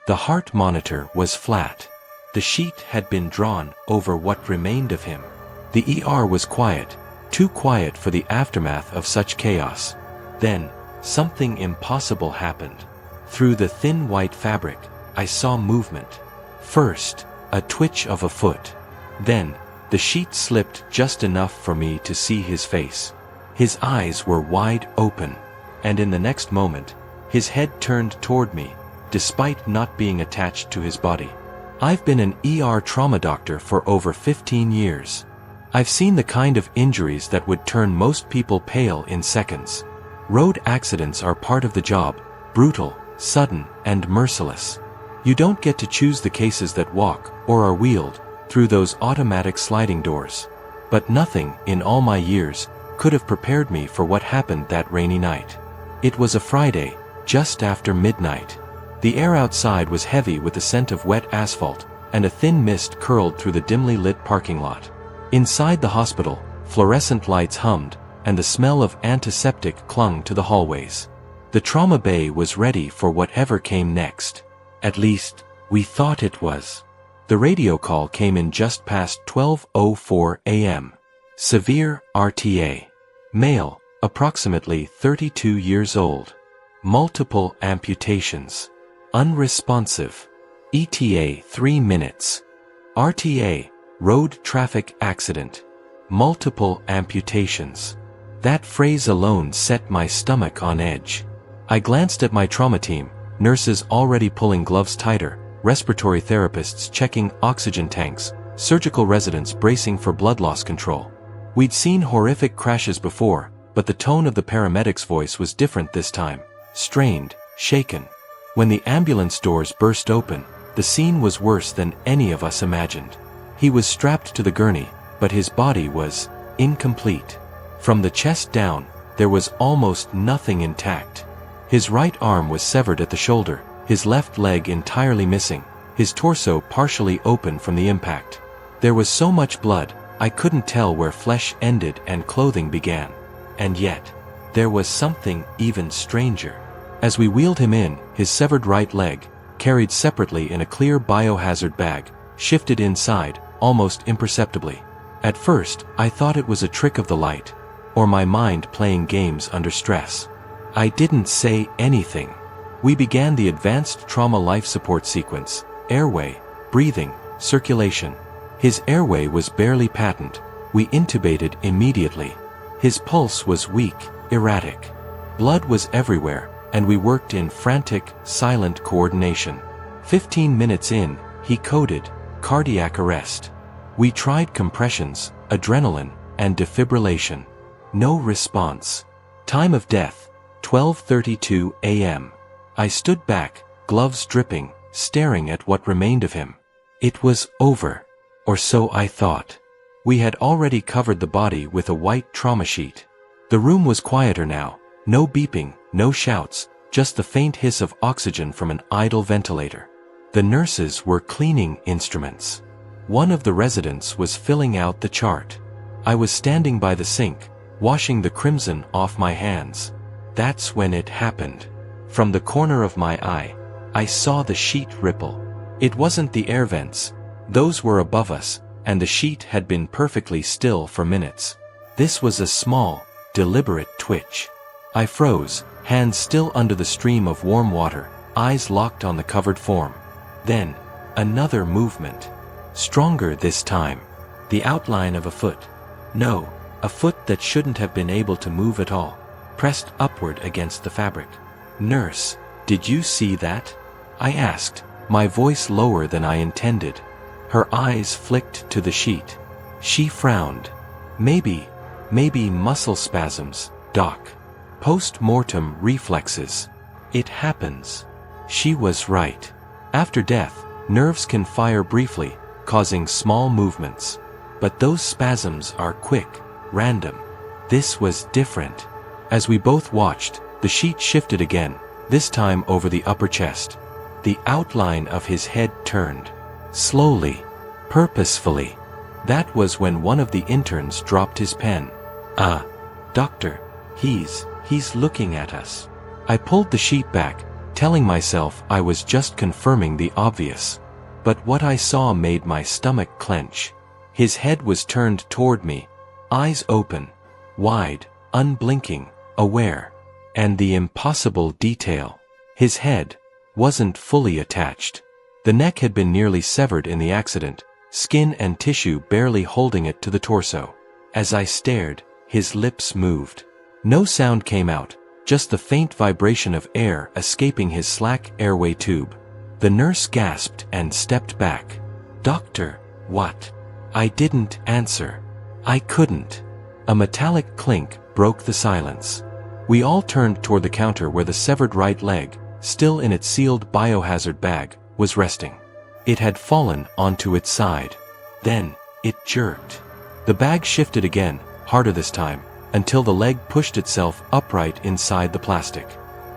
The heart monitor was flat. The sheet had been drawn over what remained of him. The ER was quiet, too quiet for the aftermath of such chaos. Then, something impossible happened. Through the thin white fabric, I saw movement. First, a twitch of a foot. Then, the sheet slipped just enough for me to see his face. His eyes were wide open, and in the next moment, his head turned toward me, despite not being attached to his body. I've been an ER trauma doctor for over 15 years. I've seen the kind of injuries that would turn most people pale in seconds. Road accidents are part of the job, brutal, sudden, and merciless. You don't get to choose the cases that walk, or are wheeled, through those automatic sliding doors. But nothing, in all my years, could have prepared me for what happened that rainy night. It was a Friday, just after midnight. The air outside was heavy with the scent of wet asphalt, and a thin mist curled through the dimly lit parking lot. Inside the hospital, fluorescent lights hummed, and the smell of antiseptic clung to the hallways. The trauma bay was ready for whatever came next. At least, we thought it was. The radio call came in just past 12:04 a.m. Severe RTA. Male, approximately 32 years old. Multiple amputations. Unresponsive. ETA 3 minutes. RTA, road traffic accident. Multiple amputations. That phrase alone set my stomach on edge. I glanced at my trauma team, nurses already pulling gloves tighter, respiratory therapists checking oxygen tanks, surgical residents bracing for blood loss control. We'd seen horrific crashes before, but the tone of the paramedic's voice was different this time, strained, shaken. When the ambulance doors burst open, the scene was worse than any of us imagined. He was strapped to the gurney, but his body was incomplete. From the chest down, there was almost nothing intact. His right arm was severed at the shoulder, his left leg entirely missing, his torso partially open from the impact. There was so much blood, I couldn't tell where flesh ended and clothing began. And yet, there was something even stranger. As we wheeled him in, his severed right leg, carried separately in a clear biohazard bag, shifted inside, almost imperceptibly. At first, I thought it was a trick of the light, or my mind playing games under stress. I didn't say anything. We began the advanced trauma life support sequence: airway, breathing, circulation. His airway was barely patent. We intubated immediately. His pulse was weak, erratic. Blood was everywhere, and we worked in frantic, silent coordination. 15 minutes in, he coded, cardiac arrest. We tried compressions, adrenaline, and defibrillation. No response. Time of death, 12:32 a.m. I stood back, gloves dripping, staring at what remained of him. It was over. Or so I thought. We had already covered the body with a white trauma sheet. The room was quieter now, no beeping, no shouts, just the faint hiss of oxygen from an idle ventilator. The nurses were cleaning instruments. One of the residents was filling out the chart. I was standing by the sink, washing the crimson off my hands. That's when it happened. From the corner of my eye, I saw the sheet ripple. It wasn't the air vents. Those were above us, and the sheet had been perfectly still for minutes. This was a small, deliberate twitch. I froze, hands still under the stream of warm water, eyes locked on the covered form. Then, another movement. Stronger this time. The outline of a foot. No, a foot that shouldn't have been able to move at all. Pressed upward against the fabric. "Nurse, did you see that?" I asked, my voice lower than I intended. Her eyes flicked to the sheet. She frowned. Maybe muscle spasms, doc. Post-mortem reflexes. It happens. She was right. After death, nerves can fire briefly, causing small movements. But those spasms are quick, random. This was different. As we both watched, the sheet shifted again, this time over the upper chest. The outline of his head turned. Slowly, purposefully. That was when one of the interns dropped his pen. Doctor, he's looking at us." I pulled the sheet back, telling myself I was just confirming the obvious. But what I saw made my stomach clench. His head was turned toward me, eyes open, wide, unblinking, aware. And the impossible detail. His head wasn't fully attached. The neck had been nearly severed in the accident, skin and tissue barely holding it to the torso. As I stared, his lips moved. No sound came out, just the faint vibration of air escaping his slack airway tube. The nurse gasped and stepped back. "Doctor, what?" I didn't answer. I couldn't. A metallic clink broke the silence. We all turned toward the counter where the severed right leg, still in its sealed biohazard bag, was resting. It had fallen onto its side. Then, it jerked. The bag shifted again, harder this time, until the leg pushed itself upright inside the plastic.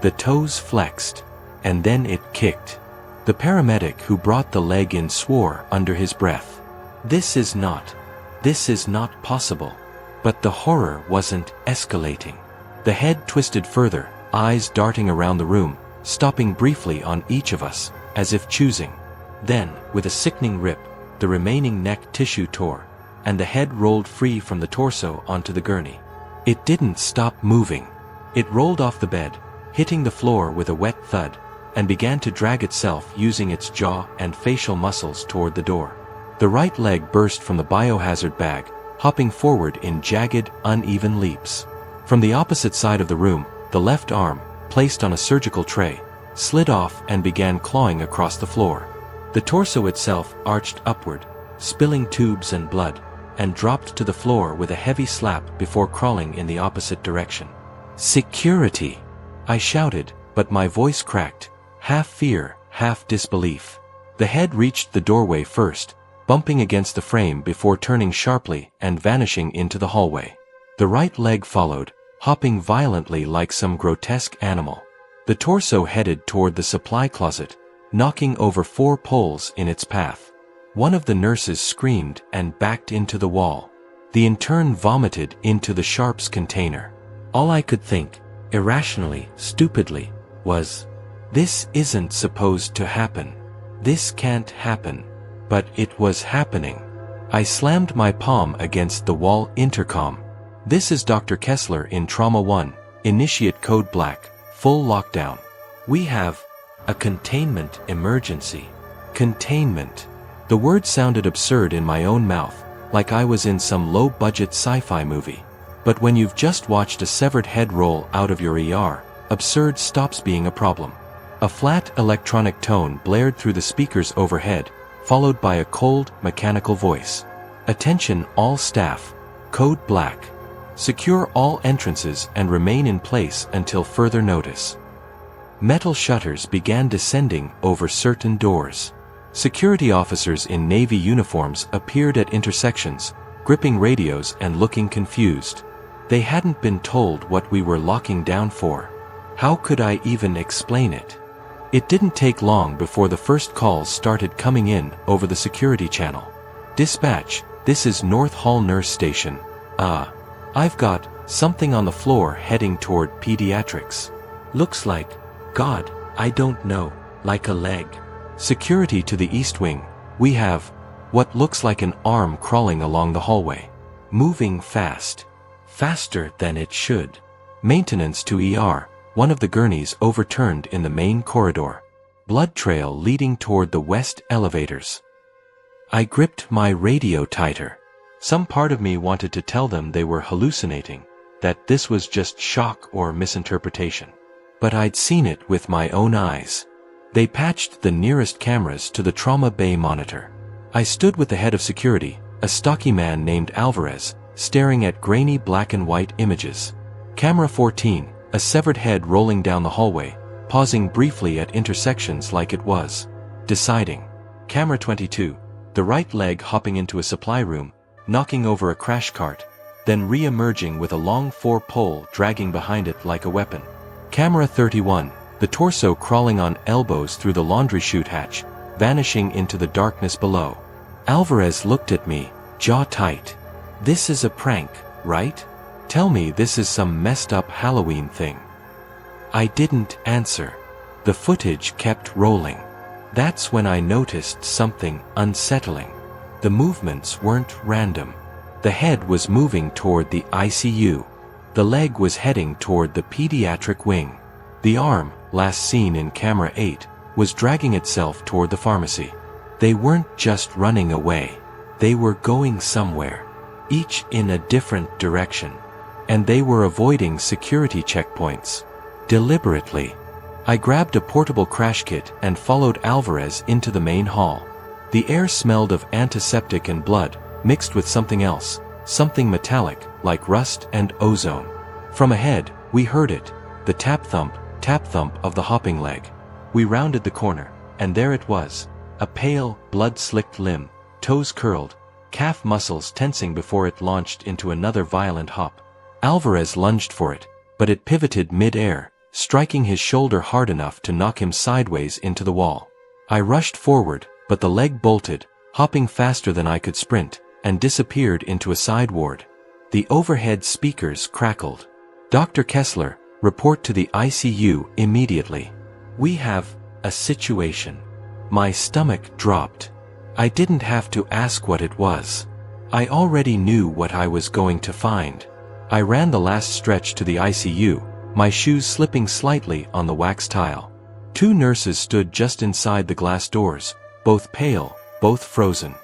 The toes flexed. And then it kicked. The paramedic who brought the leg in swore under his breath. This is not possible. But the horror wasn't escalating. The head twisted further, eyes darting around the room, stopping briefly on each of us, as if choosing. Then, with a sickening rip, the remaining neck tissue tore, and the head rolled free from the torso onto the gurney. It didn't stop moving. It rolled off the bed, hitting the floor with a wet thud, and began to drag itself using its jaw and facial muscles toward the door. The right leg burst from the biohazard bag, hopping forward in jagged, uneven leaps. From the opposite side of the room, the left arm, placed on a surgical tray, slid off and began clawing across the floor. The torso itself arched upward, spilling tubes and blood, and dropped to the floor with a heavy slap before crawling in the opposite direction. "Security!" I shouted, but my voice cracked, half fear, half disbelief. The head reached the doorway first, bumping against the frame before turning sharply and vanishing into the hallway. The right leg followed, hopping violently like some grotesque animal. The torso headed toward the supply closet, knocking over 4 poles in its path. One of the nurses screamed and backed into the wall. The intern vomited into the sharps container. All I could think, irrationally, stupidly, was, "This isn't supposed to happen. This can't happen." But it was happening. I slammed my palm against the wall intercom. "This is Dr. Kessler in Trauma 1, initiate code black, full lockdown. We have a containment emergency." Containment. The word sounded absurd in my own mouth, like I was in some low-budget sci-fi movie. But when you've just watched a severed head roll out of your ER, absurd stops being a problem. A flat electronic tone blared through the speakers overhead, followed by a cold, mechanical voice. "Attention all staff. Code black. Secure all entrances and remain in place until further notice." Metal shutters began descending over certain doors. Security officers in Navy uniforms appeared at intersections, gripping radios and looking confused. They hadn't been told what we were locking down for. How could I even explain it? It didn't take long before the first calls started coming in over the security channel. "Dispatch, this is North Hall Nurse Station. I've got something on the floor heading toward pediatrics. Looks like, God, I don't know, like a leg." Security to the East Wing, we have what looks like an arm crawling along the hallway. Moving fast. Faster than it should. Maintenance to ER. One of the gurneys overturned in the main corridor. Blood trail leading toward the west elevators. I gripped my radio tighter. Some part of me wanted to tell them they were hallucinating, that this was just shock or misinterpretation. But I'd seen it with my own eyes. They patched the nearest cameras to the trauma bay monitor. I stood with the head of security, a stocky man named Alvarez, staring at grainy black and white images. Camera 14. A severed head rolling down the hallway, pausing briefly at intersections like it was deciding. Camera 22. The right leg hopping into a supply room, knocking over a crash cart, then re-emerging with a long 4-pole dragging behind it like a weapon. Camera 31. The torso crawling on elbows through the laundry chute hatch, vanishing into the darkness below. Alvarez looked at me, jaw tight. "This is a prank, right? Tell me this is some messed up Halloween thing." I didn't answer. The footage kept rolling. That's when I noticed something unsettling. The movements weren't random. The head was moving toward the ICU. The leg was heading toward the pediatric wing. The arm, last seen in camera 8, was dragging itself toward the pharmacy. They weren't just running away. They were going somewhere, each in a different direction. And they were avoiding security checkpoints. Deliberately. I grabbed a portable crash kit and followed Alvarez into the main hall. The air smelled of antiseptic and blood, mixed with something else, something metallic, like rust and ozone. From ahead, we heard it, the tap thump of the hopping leg. We rounded the corner, and there it was, a pale, blood-slicked limb, toes curled, calf muscles tensing before it launched into another violent hop. Alvarez lunged for it, but it pivoted mid-air, striking his shoulder hard enough to knock him sideways into the wall. I rushed forward, but the leg bolted, hopping faster than I could sprint, and disappeared into a side ward. The overhead speakers crackled. "Dr. Kessler, report to the ICU immediately. We have a situation." My stomach dropped. I didn't have to ask what it was. I already knew what I was going to find. I ran the last stretch to the ICU, my shoes slipping slightly on the wax tile. 2 nurses stood just inside the glass doors, both pale, both frozen.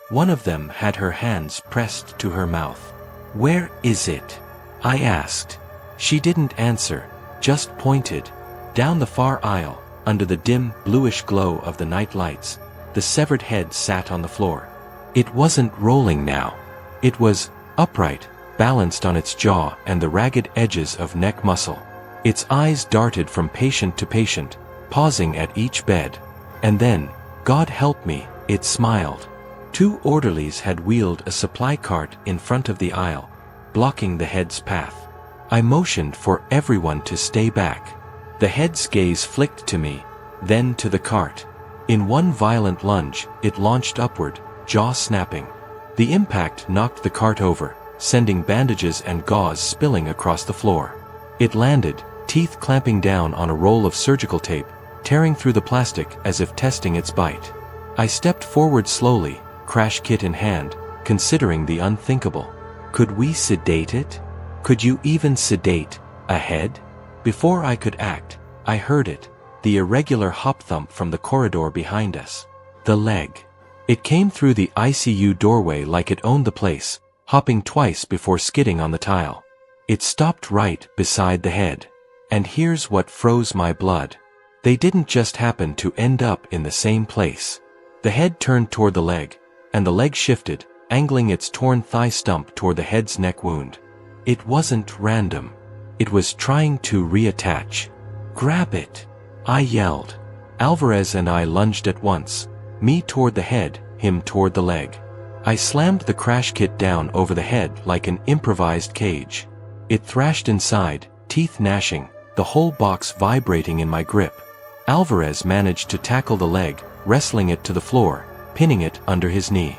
One of them had her hands pressed to her mouth. "Where is it?" I asked. She didn't answer, just pointed. Down the far aisle, under the dim, bluish glow of the night lights, the severed head sat on the floor. It wasn't rolling now. It was upright, balanced on its jaw and the ragged edges of neck muscle. Its eyes darted from patient to patient, pausing at each bed. And then, God help me, it smiled. 2 orderlies had wheeled a supply cart in front of the aisle, blocking the head's path. I motioned for everyone to stay back. The head's gaze flicked to me, then to the cart. In one violent lunge, it launched upward, jaw snapping. The impact knocked the cart over, sending bandages and gauze spilling across the floor. It landed, teeth clamping down on a roll of surgical tape, tearing through the plastic as if testing its bite. I stepped forward slowly, crash kit in hand, considering the unthinkable. Could we sedate it? Could you even sedate a head? Before I could act, I heard it, the irregular hop thump from the corridor behind us. The leg. It came through the ICU doorway like it owned the place, hopping twice before skidding on the tile. It stopped right beside the head. And here's what froze my blood. They didn't just happen to end up in the same place. The head turned toward the leg, and the leg shifted, angling its torn thigh stump toward the head's neck wound. It wasn't random. It was trying to reattach. "Grab it!" I yelled. Alvarez and I lunged at once, me toward the head, him toward the leg. I slammed the crash kit down over the head like an improvised cage. It thrashed inside, teeth gnashing, the whole box vibrating in my grip. Alvarez managed to tackle the leg, wrestling it to the floor, pinning it under his knee.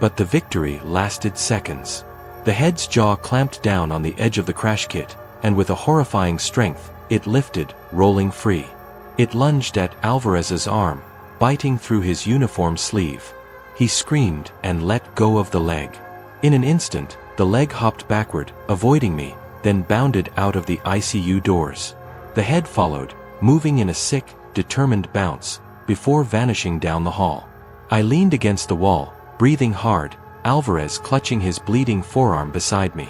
But the victory lasted seconds. The head's jaw clamped down on the edge of the crash kit, and with a horrifying strength, it lifted, rolling free. It lunged at Alvarez's arm, biting through his uniform sleeve. He screamed and let go of the leg. In an instant, the leg hopped backward, avoiding me, then bounded out of the ICU doors. The head followed, moving in a sick, determined bounce, before vanishing down the hall. I leaned against the wall, breathing hard, Alvarez clutching his bleeding forearm beside me.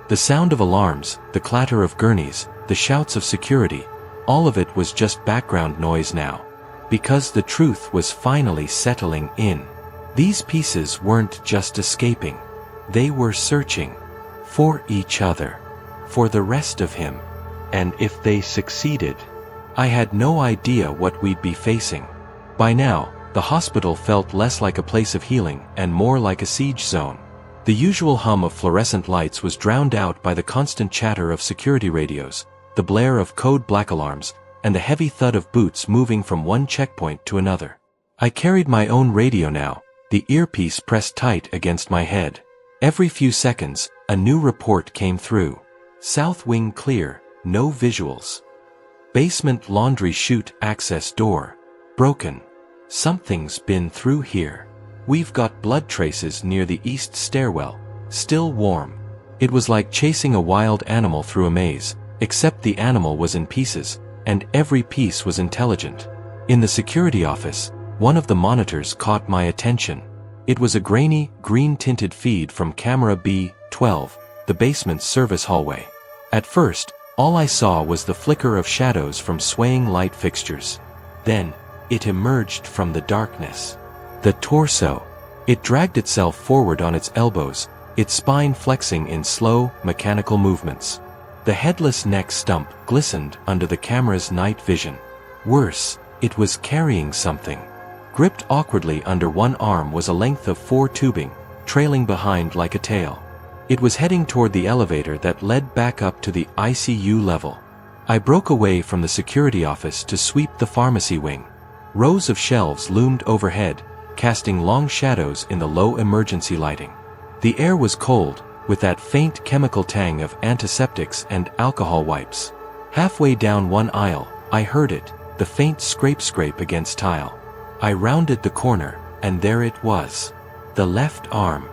The sound of alarms, the clatter of gurneys, the shouts of security, all of it was just background noise now. Because the truth was finally settling in. These pieces weren't just escaping. They were searching. For each other. For the rest of him. And if they succeeded, I had no idea what we'd be facing. By now, the hospital felt less like a place of healing and more like a siege zone. The usual hum of fluorescent lights was drowned out by the constant chatter of security radios, the blare of code black alarms, and the heavy thud of boots moving from one checkpoint to another. I carried my own radio now, the earpiece pressed tight against my head. Every few seconds, a new report came through. South wing clear, no visuals. Basement laundry chute access door. Broken. Something's been through here. We've got blood traces near the east stairwell, still warm. It was like chasing a wild animal through a maze, except the animal was in pieces, and every piece was intelligent. In the security office, one of the monitors caught my attention. It was a grainy, green-tinted feed from camera B12, the basement's service hallway. At first, all I saw was the flicker of shadows from swaying light fixtures. Then, it emerged from the darkness. The torso. It dragged itself forward on its elbows, its spine flexing in slow, mechanical movements. The headless neck stump glistened under the camera's night vision. Worse, it was carrying something. Gripped awkwardly under one arm was a length of 4 tubing, trailing behind like a tail. It was heading toward the elevator that led back up to the ICU level. I broke away from the security office to sweep the pharmacy wing. Rows of shelves loomed overhead, casting long shadows in the low emergency lighting. The air was cold, with that faint chemical tang of antiseptics and alcohol wipes. Halfway down one aisle, I heard it, the faint scrape against tile. I rounded the corner, and there it was. The left arm.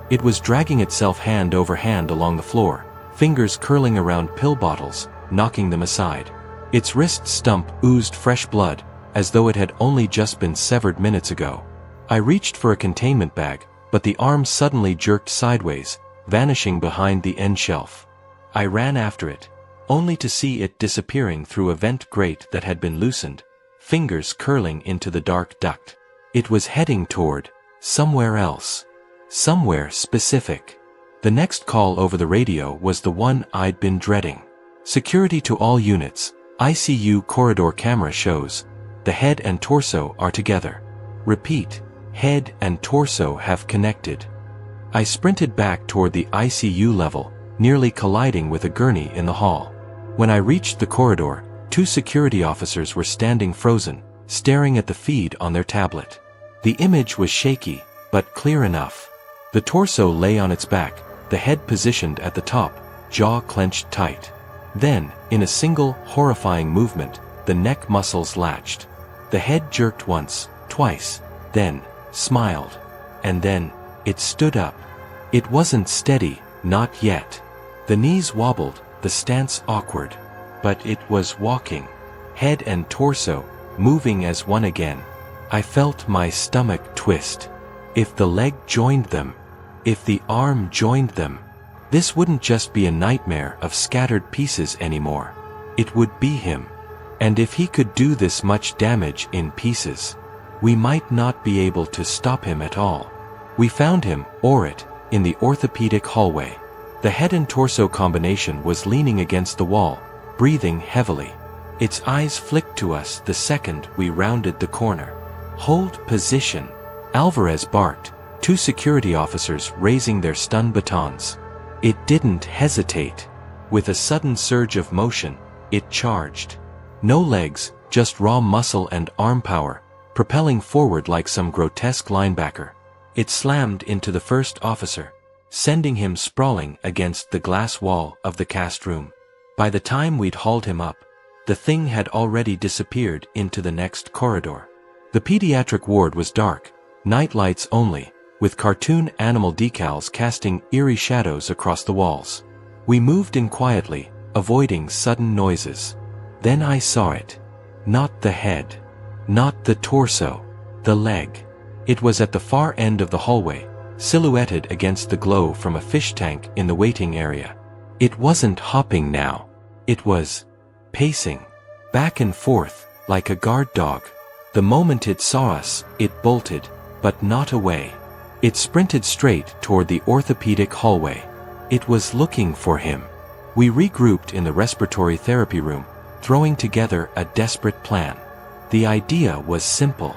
It was dragging itself hand over hand along the floor, fingers curling around pill bottles, knocking them aside. Its wrist stump oozed fresh blood, as though it had only just been severed minutes ago. I reached for a containment bag, but the arm suddenly jerked sideways, vanishing behind the end shelf. I ran after it, only to see it disappearing through a vent grate that had been loosened, fingers curling into the dark duct. It was heading toward somewhere else. Somewhere specific. The next call over the radio was the one I'd been dreading. Security to all units. ICU corridor camera shows. The head and torso are together. Repeat. Head and torso have connected. I sprinted back toward the ICU level, nearly colliding with a gurney in the hall. When I reached the corridor, 2 security officers were standing frozen, staring at the feed on their tablet. The image was shaky, but clear enough. The torso lay on its back, the head positioned at the top, jaw clenched tight. Then, in a single, horrifying movement, the neck muscles latched. The head jerked once, twice, then, smiled. And then, it stood up. It wasn't steady, not yet. The knees wobbled, the stance awkward. But it was walking. Head and torso, moving as one again. I felt my stomach twist. If the leg joined them, if the arm joined them, this wouldn't just be a nightmare of scattered pieces anymore. It would be him. And if he could do this much damage in pieces, we might not be able to stop him at all. We found him, or it, in the orthopedic hallway. The head and torso combination was leaning against the wall, breathing heavily. Its eyes flicked to us the second we rounded the corner. Hold position. Alvarez barked, 2 security officers raising their stun batons. It didn't hesitate. With a sudden surge of motion, it charged. No legs, just raw muscle and arm power, propelling forward like some grotesque linebacker. It slammed into the first officer, sending him sprawling against the glass wall of the cast room. By the time we'd hauled him up, the thing had already disappeared into the next corridor. The pediatric ward was dark, night lights only, with cartoon animal decals casting eerie shadows across the walls. We moved in quietly, avoiding sudden noises. Then I saw it. Not the head. Not the torso. The leg. It was at the far end of the hallway, silhouetted against the glow from a fish tank in the waiting area. It wasn't hopping now. It was pacing, back and forth, like a guard dog. The moment it saw us, it bolted, but not away. It sprinted straight toward the orthopedic hallway. It was looking for him. We regrouped in the respiratory therapy room, throwing together a desperate plan. The idea was simple.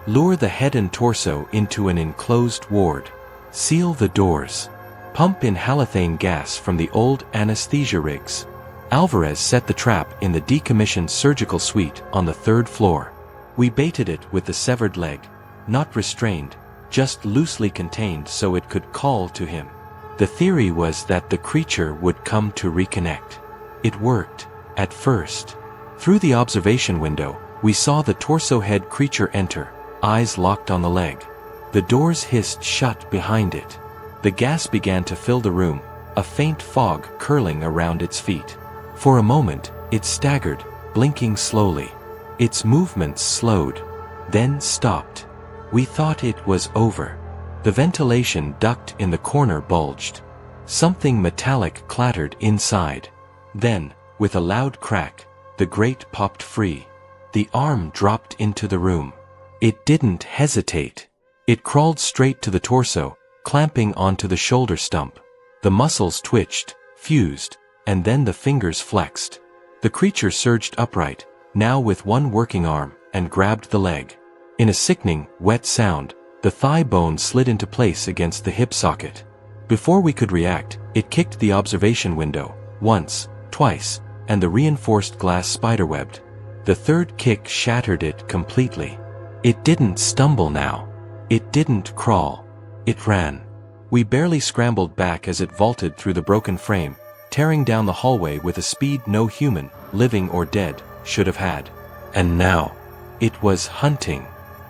Lure the head and torso into an enclosed ward. Seal the doors. Pump in halothane gas from the old anesthesia rigs. Alvarez set the trap in the decommissioned surgical suite on the 3rd floor. We baited it with the severed leg, not restrained, just loosely contained so it could call to him. The theory was that the creature would come to reconnect. It worked, at first. Through the observation window, we saw the torso-head creature enter, eyes locked on the leg. The doors hissed shut behind it. The gas began to fill the room, a faint fog curling around its feet. For a moment, it staggered, blinking slowly. Its movements slowed, then stopped. We thought it was over. The ventilation duct in the corner bulged. Something metallic clattered inside. Then, with a loud crack, the grate popped free. The arm dropped into the room. It didn't hesitate. It crawled straight to the torso, clamping onto the shoulder stump. The muscles twitched, fused, and then the fingers flexed. The creature surged upright, now with one working arm, and grabbed the leg. In a sickening, wet sound, the thigh bone slid into place against the hip socket. Before we could react, it kicked the observation window, once, twice, and the reinforced glass spiderwebbed. The third kick shattered it completely. It didn't stumble now. It didn't crawl. It ran. We barely scrambled back as it vaulted through the broken frame, tearing down the hallway with a speed no human, living or dead, should have had. And now, it was hunting.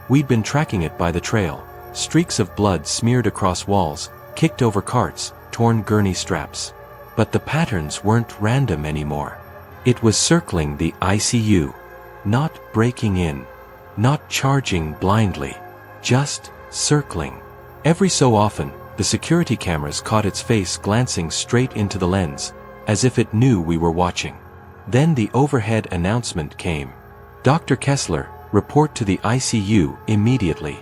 We'd been tracking it by the trail. Streaks of blood smeared across walls, kicked over carts, torn gurney straps. But the patterns weren't random anymore. It was circling the ICU. Not breaking in. Not charging blindly. Just circling. Every so often, the security cameras caught its face glancing straight into the lens, as if it knew we were watching. Then the overhead announcement came. Dr. Kessler, report to the ICU immediately.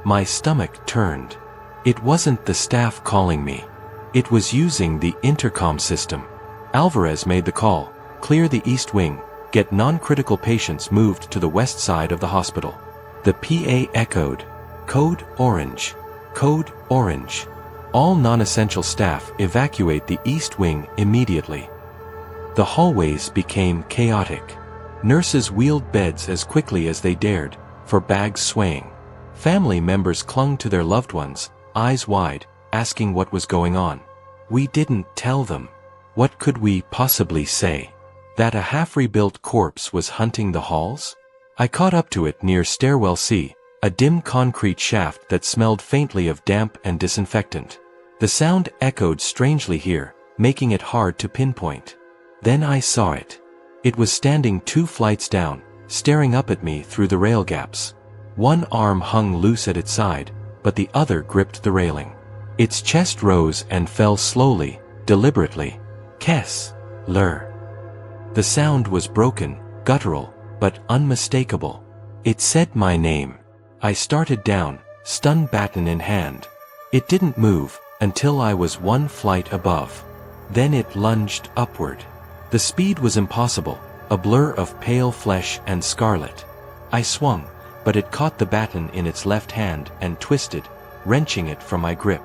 My stomach turned. It wasn't the staff calling me. It was using the intercom system. Alvarez made the call, clear the east wing, get non-critical patients moved to the west side of the hospital. The PA echoed, code orange. Code orange. All non-essential staff evacuate the east wing immediately. The hallways became chaotic. Nurses wheeled beds as quickly as they dared, for bags swaying. Family members clung to their loved ones, eyes wide, asking what was going on. We didn't tell them. What could we possibly say? That a half-rebuilt corpse was hunting the halls? I caught up to it near Stairwell C, a dim concrete shaft that smelled faintly of damp and disinfectant. The sound echoed strangely here, making it hard to pinpoint. Then I saw it. It was standing 2 flights down, staring up at me through the rail gaps. One arm hung loose at its side, but the other gripped the railing. Its chest rose and fell slowly, deliberately. Kessler. The sound was broken, guttural, but unmistakable. It said my name. I started down, stun baton in hand. It didn't move until I was 1 flight above. Then it lunged upward. The speed was impossible, a blur of pale flesh and scarlet. I swung, but it caught the baton in its left hand and twisted, wrenching it from my grip.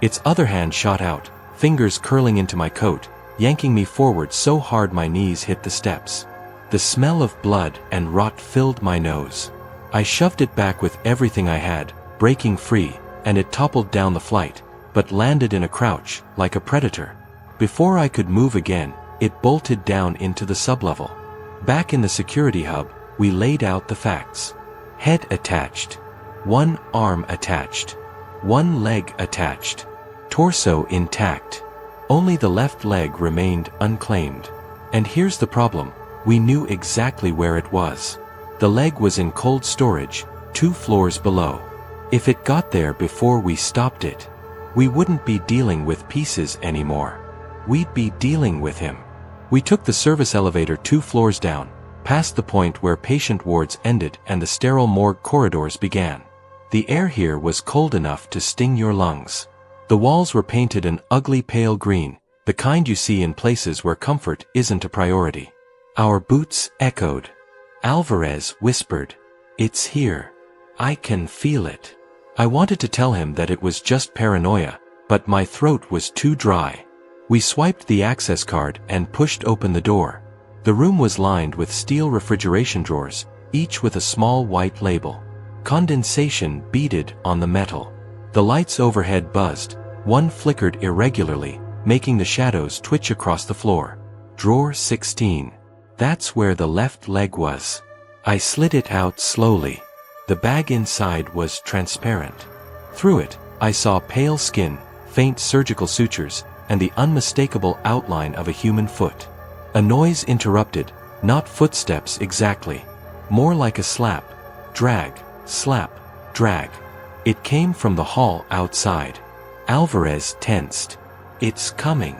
Its other hand shot out, fingers curling into my coat, yanking me forward so hard my knees hit the steps. The smell of blood and rot filled my nose. I shoved it back with everything I had, breaking free, and it toppled down the flight, but landed in a crouch, like a predator. Before I could move again, it bolted down into the sublevel. Back in the security hub, we laid out the facts. Head attached. 1 arm attached. 1 leg attached. Torso intact. Only the left leg remained unclaimed. And here's the problem, we knew exactly where it was. The leg was in cold storage, 2 floors below. If it got there before we stopped it, we wouldn't be dealing with pieces anymore. We'd be dealing with him. We took the service elevator 2 floors down, past the point where patient wards ended and the sterile morgue corridors began. The air here was cold enough to sting your lungs. The walls were painted an ugly pale green, the kind you see in places where comfort isn't a priority. Our boots echoed. Alvarez whispered, "It's here. I can feel it." I wanted to tell him that it was just paranoia, but my throat was too dry. We swiped the access card and pushed open the door. The room was lined with steel refrigeration drawers, each with a small white label. Condensation beaded on the metal. The lights overhead buzzed, one flickered irregularly, making the shadows twitch across the floor. Drawer 16. That's where the left leg was. I slid it out slowly. The bag inside was transparent. Through it, I saw pale skin, faint surgical sutures, and the unmistakable outline of a human foot. A noise interrupted, not footsteps exactly. More like a slap, drag, slap, drag. It came from the hall outside. Alvarez tensed. It's coming.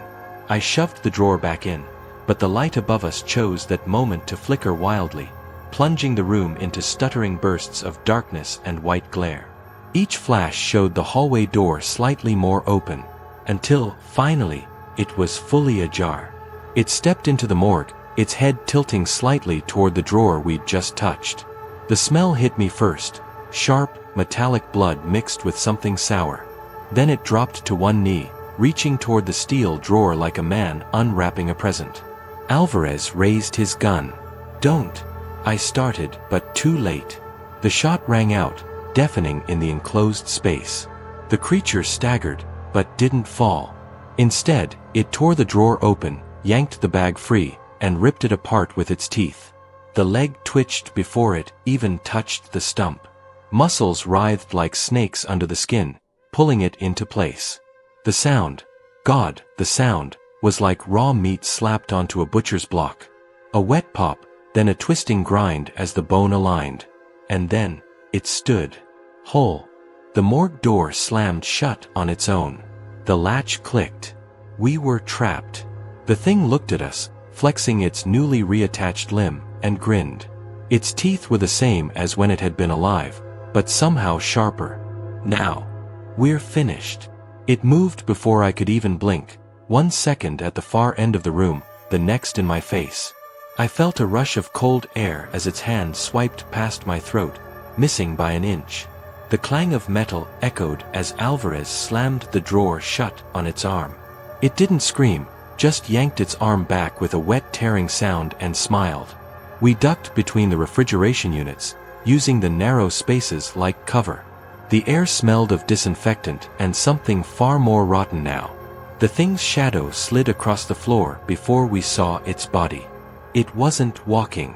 I shoved the drawer back in, but the light above us chose that moment to flicker wildly, plunging the room into stuttering bursts of darkness and white glare. Each flash showed the hallway door slightly more open, until, finally, it was fully ajar. It stepped into the morgue, its head tilting slightly toward the drawer we'd just touched. The smell hit me first, sharp, metallic blood mixed with something sour. Then it dropped to one knee, reaching toward the steel drawer like a man unwrapping a present. Alvarez raised his gun. "Don't," I started, but too late. The shot rang out, deafening in the enclosed space. The creature staggered, but didn't fall. Instead, it tore the drawer open, yanked the bag free, and ripped it apart with its teeth. The leg twitched before it even touched the stump. Muscles writhed like snakes under the skin, pulling it into place. The sound, God, the sound, was like raw meat slapped onto a butcher's block. A wet pop, then a twisting grind as the bone aligned. And then, it stood. Whole. The morgue door slammed shut on its own. The latch clicked. We were trapped. The thing looked at us, flexing its newly reattached limb, and grinned. Its teeth were the same as when it had been alive, but somehow sharper. Now. We're finished. It moved before I could even blink, 1 second at the far end of the room, the next in my face. I felt a rush of cold air as its hand swiped past my throat, missing by an inch. The clang of metal echoed as Alvarez slammed the drawer shut on its arm. It didn't scream, just yanked its arm back with a wet tearing sound and smiled. We ducked between the refrigeration units, using the narrow spaces like cover. The air smelled of disinfectant and something far more rotten now. The thing's shadow slid across the floor before we saw its body. It wasn't walking.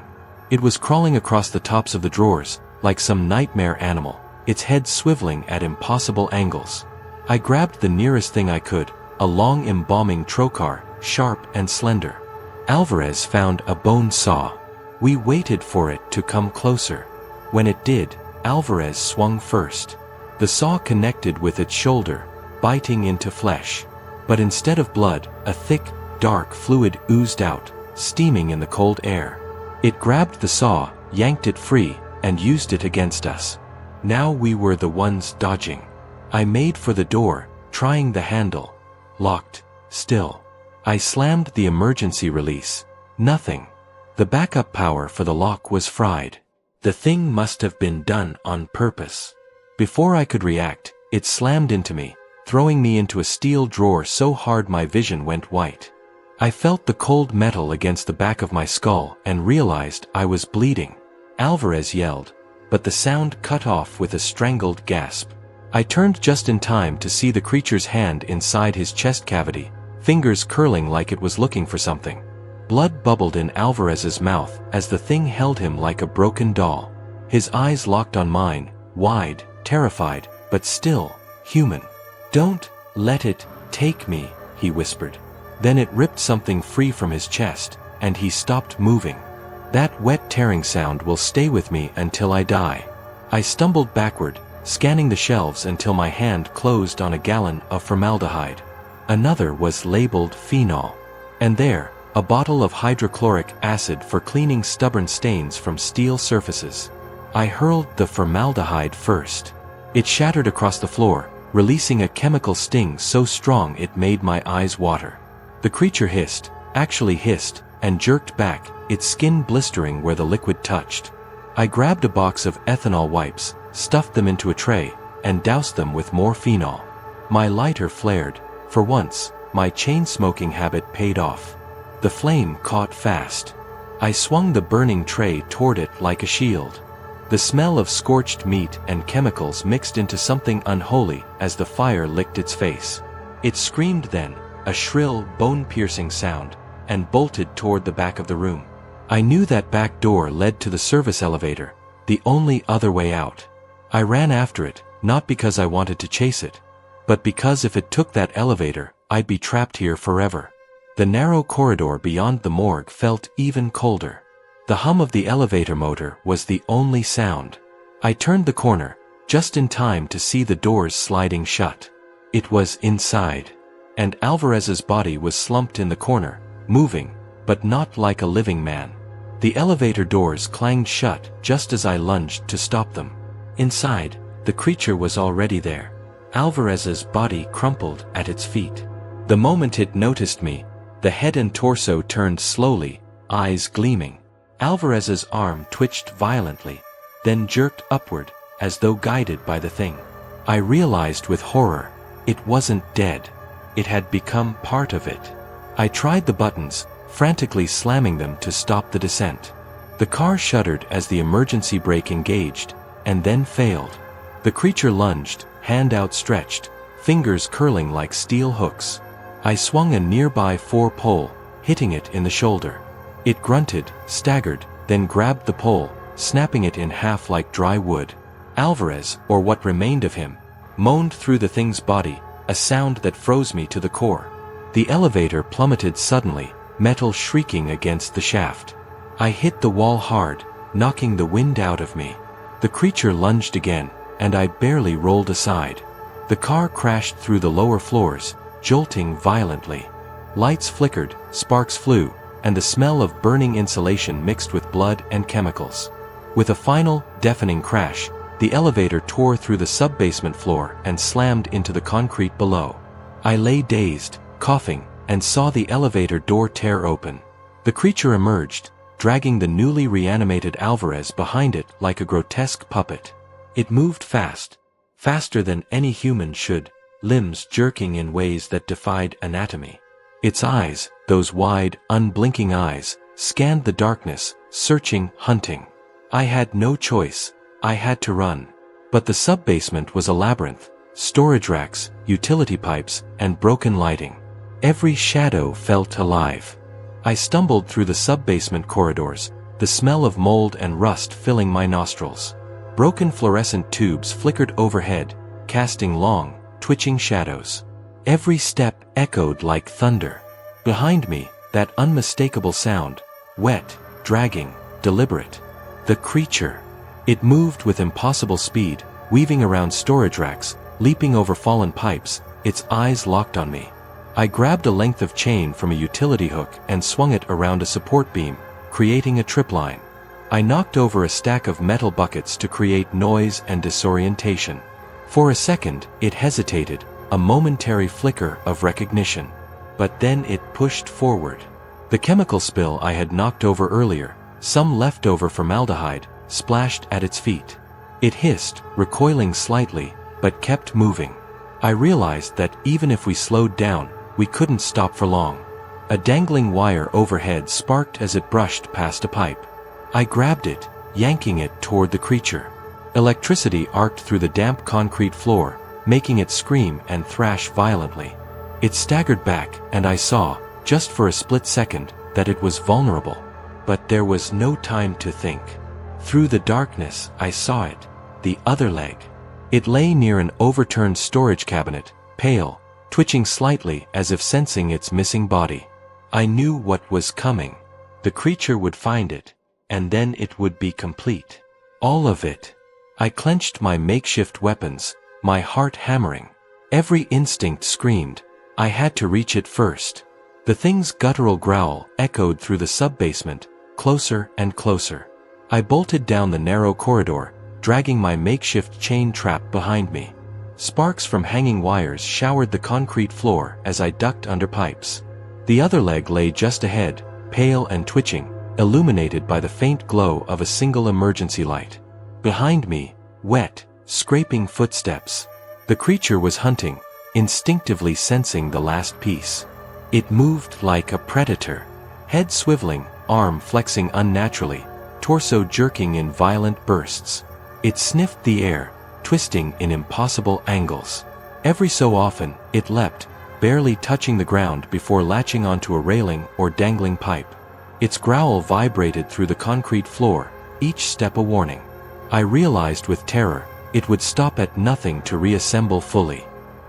It was crawling across the tops of the drawers, like some nightmare animal, its head swiveling at impossible angles. I grabbed the nearest thing I could, a long embalming trocar, sharp and slender. Alvarez found a bone saw. We waited for it to come closer. When it did, Alvarez swung first. The saw connected with its shoulder, biting into flesh. But instead of blood, a thick, dark fluid oozed out, steaming in the cold air. It grabbed the saw, yanked it free, and used it against us. Now we were the ones dodging. I made for the door, trying the handle. Locked. Still. I slammed the emergency release. Nothing. The backup power for the lock was fried. The thing must have been done on purpose. Before I could react, it slammed into me, throwing me into a steel drawer so hard my vision went white. I felt the cold metal against the back of my skull and realized I was bleeding. Alvarez yelled, but the sound cut off with a strangled gasp. I turned just in time to see the creature's hand inside his chest cavity, fingers curling like it was looking for something. Blood bubbled in Alvarez's mouth as the thing held him like a broken doll. His eyes locked on mine, wide, terrified, but still, human. "Don't let it take me," he whispered. Then it ripped something free from his chest, and he stopped moving. That wet tearing sound will stay with me until I die. I stumbled backward, scanning the shelves until my hand closed on a gallon of formaldehyde. Another was labeled phenol. And there, a bottle of hydrochloric acid for cleaning stubborn stains from steel surfaces. I hurled the formaldehyde first. It shattered across the floor, releasing a chemical sting so strong it made my eyes water. The creature hissed, actually hissed, and jerked back, its skin blistering where the liquid touched. I grabbed a box of ethanol wipes, stuffed them into a tray, and doused them with more phenol. My lighter flared. For once, my chain-smoking habit paid off. The flame caught fast. I swung the burning tray toward it like a shield. The smell of scorched meat and chemicals mixed into something unholy as the fire licked its face. It screamed then, a shrill, bone-piercing sound, and bolted toward the back of the room. I knew that back door led to the service elevator, the only other way out. I ran after it, not because I wanted to chase it, but because if it took that elevator, I'd be trapped here forever. The narrow corridor beyond the morgue felt even colder. The hum of the elevator motor was the only sound. I turned the corner, just in time to see the doors sliding shut. It was inside, and Alvarez's body was slumped in the corner, moving, but not like a living man. The elevator doors clanged shut just as I lunged to stop them. Inside, the creature was already there. Alvarez's body crumpled at its feet. The moment it noticed me, the head and torso turned slowly, eyes gleaming. Alvarez's arm twitched violently, then jerked upward, as though guided by the thing. I realized with horror, it wasn't dead. It had become part of it. I tried the buttons, frantically slamming them to stop the descent. The car shuddered as the emergency brake engaged, and then failed. The creature lunged, hand outstretched, fingers curling like steel hooks. I swung a nearby 4-pole, hitting it in the shoulder. It grunted, staggered, then grabbed the pole, snapping it in half like dry wood. Alvarez, or what remained of him, moaned through the thing's body, a sound that froze me to the core. The elevator plummeted suddenly, metal shrieking against the shaft. I hit the wall hard, knocking the wind out of me. The creature lunged again, and I barely rolled aside. The car crashed through the lower floors, jolting violently. Lights flickered, sparks flew, and the smell of burning insulation mixed with blood and chemicals. With a final, deafening crash, the elevator tore through the sub-basement floor and slammed into the concrete below. I lay dazed, coughing, and saw the elevator door tear open. The creature emerged, dragging the newly reanimated Alvarez behind it like a grotesque puppet. It moved fast, faster than any human should, limbs jerking in ways that defied anatomy. Its eyes, those wide, unblinking eyes, scanned the darkness, searching, hunting. I had no choice. I had to run. But the sub-basement was a labyrinth, storage racks, utility pipes, and broken lighting. Every shadow felt alive. I stumbled through the sub-basement corridors, the smell of mold and rust filling my nostrils. Broken fluorescent tubes flickered overhead, casting long, twitching shadows. Every step echoed like thunder. Behind me, that unmistakable sound, wet, dragging, deliberate. The creature. It moved with impossible speed, weaving around storage racks, leaping over fallen pipes, its eyes locked on me. I grabbed a length of chain from a utility hook and swung it around a support beam, creating a tripline. I knocked over a stack of metal buckets to create noise and disorientation. For a second, it hesitated, a momentary flicker of recognition. But then it pushed forward. The chemical spill I had knocked over earlier, some leftover formaldehyde, splashed at its feet. It hissed, recoiling slightly, but kept moving. I realized that even if we slowed down, we couldn't stop for long. A dangling wire overhead sparked as it brushed past a pipe. I grabbed it, yanking it toward the creature. Electricity arced through the damp concrete floor, making it scream and thrash violently. It staggered back, and I saw, just for a split second, that it was vulnerable. But there was no time to think. Through the darkness, I saw it, the other leg. It lay near an overturned storage cabinet, pale, twitching slightly as if sensing its missing body. I knew what was coming. The creature would find it, and then it would be complete. All of it. I clenched my makeshift weapons, my heart hammering. Every instinct screamed, I had to reach it first. The thing's guttural growl echoed through the sub-basement, closer and closer. I bolted down the narrow corridor, dragging my makeshift chain trap behind me. Sparks from hanging wires showered the concrete floor as I ducked under pipes. The other leg lay just ahead, pale and twitching, illuminated by the faint glow of a single emergency light. Behind me, wet, scraping footsteps. The creature was hunting, instinctively sensing the last piece. It moved like a predator, head swiveling, arm flexing unnaturally, torso jerking in violent bursts. It sniffed the air, twisting in impossible angles. Every so often, it leapt, barely touching the ground before latching onto a railing or dangling pipe. Its growl vibrated through the concrete floor, each step a warning. I realized with terror, it would stop at nothing to reassemble fully.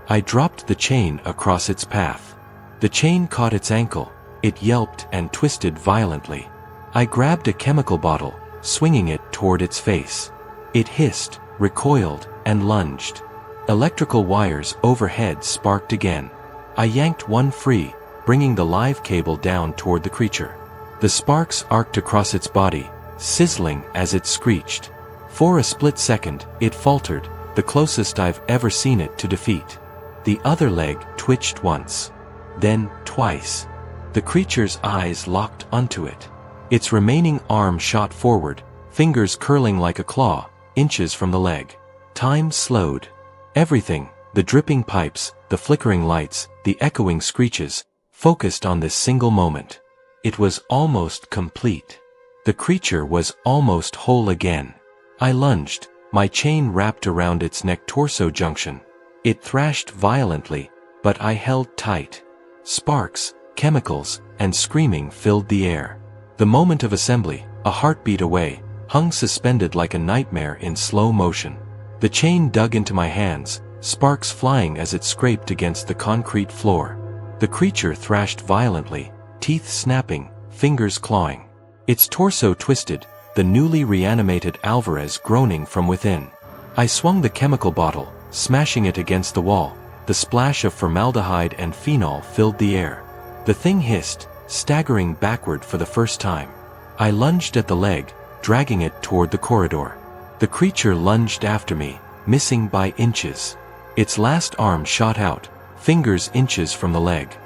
I dropped the chain across its path. The chain caught its ankle, it yelped and twisted violently. I grabbed a chemical bottle, swinging it toward its face. It hissed, recoiled, and lunged. Electrical wires overhead sparked again. I yanked one free, bringing the live cable down toward the creature. The sparks arced across its body, sizzling as it screeched. For a split second, it faltered, the closest I've ever seen it to defeat. The other leg twitched once. Then, twice. The creature's eyes locked onto it. Its remaining arm shot forward, fingers curling like a claw, inches from the leg. Time slowed. Everything, the dripping pipes, the flickering lights, the echoing screeches, focused on this single moment. It was almost complete. The creature was almost whole again. I lunged, my chain wrapped around its neck-torso junction. It thrashed violently, but I held tight. Sparks, chemicals, and screaming filled the air. The moment of assembly, a heartbeat away, hung suspended like a nightmare in slow motion. The chain dug into my hands, sparks flying as it scraped against the concrete floor. The creature thrashed violently, teeth snapping, fingers clawing. Its torso twisted, the newly reanimated Alvarez groaning from within. I swung the chemical bottle, smashing it against the wall. The splash of formaldehyde and phenol filled the air. The thing hissed, staggering backward for the first time. I lunged at the leg, dragging it toward the corridor. The creature lunged after me, missing by inches. Its last arm shot out, fingers inches from the leg.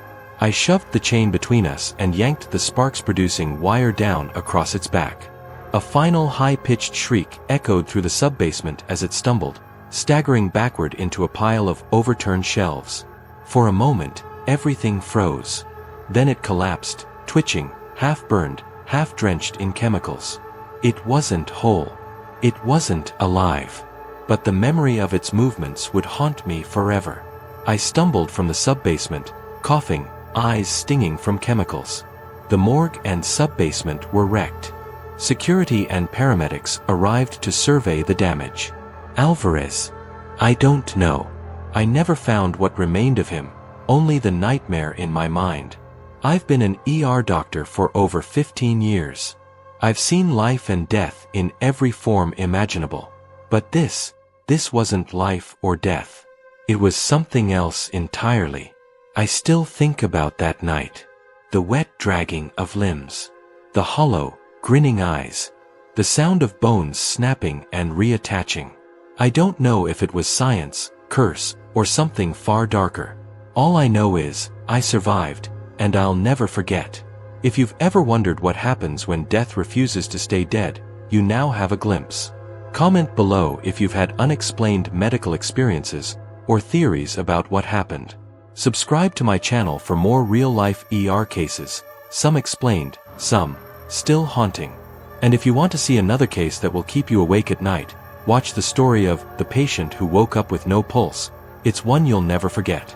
I shoved the chain between us and yanked the sparks-producing wire down across its back. A final high-pitched shriek echoed through the sub-basement as it stumbled, staggering backward into a pile of overturned shelves. For a moment, everything froze. Then it collapsed, twitching, half-burned, half-drenched in chemicals. It wasn't whole. It wasn't alive. But the memory of its movements would haunt me forever. I stumbled from the sub-basement, coughing, eyes stinging from chemicals. The morgue and sub-basement were wrecked. Security and paramedics arrived to survey the damage. Alvarez? I don't know. I never found what remained of him, only the nightmare in my mind. I've been an ER doctor for over 15 years. I've seen life and death in every form imaginable. But this wasn't life or death. It was something else entirely. I still think about that night. The wet dragging of limbs. The hollow, grinning eyes. The sound of bones snapping and reattaching. I don't know if it was science, curse, or something far darker. All I know is, I survived, and I'll never forget. If you've ever wondered what happens when death refuses to stay dead, you now have a glimpse. Comment below if you've had unexplained medical experiences, or theories about what happened. Subscribe to my channel for more real-life ER cases, some explained, some still haunting. And if you want to see another case that will keep you awake at night, watch the story of the patient who woke up with no pulse. It's one you'll never forget.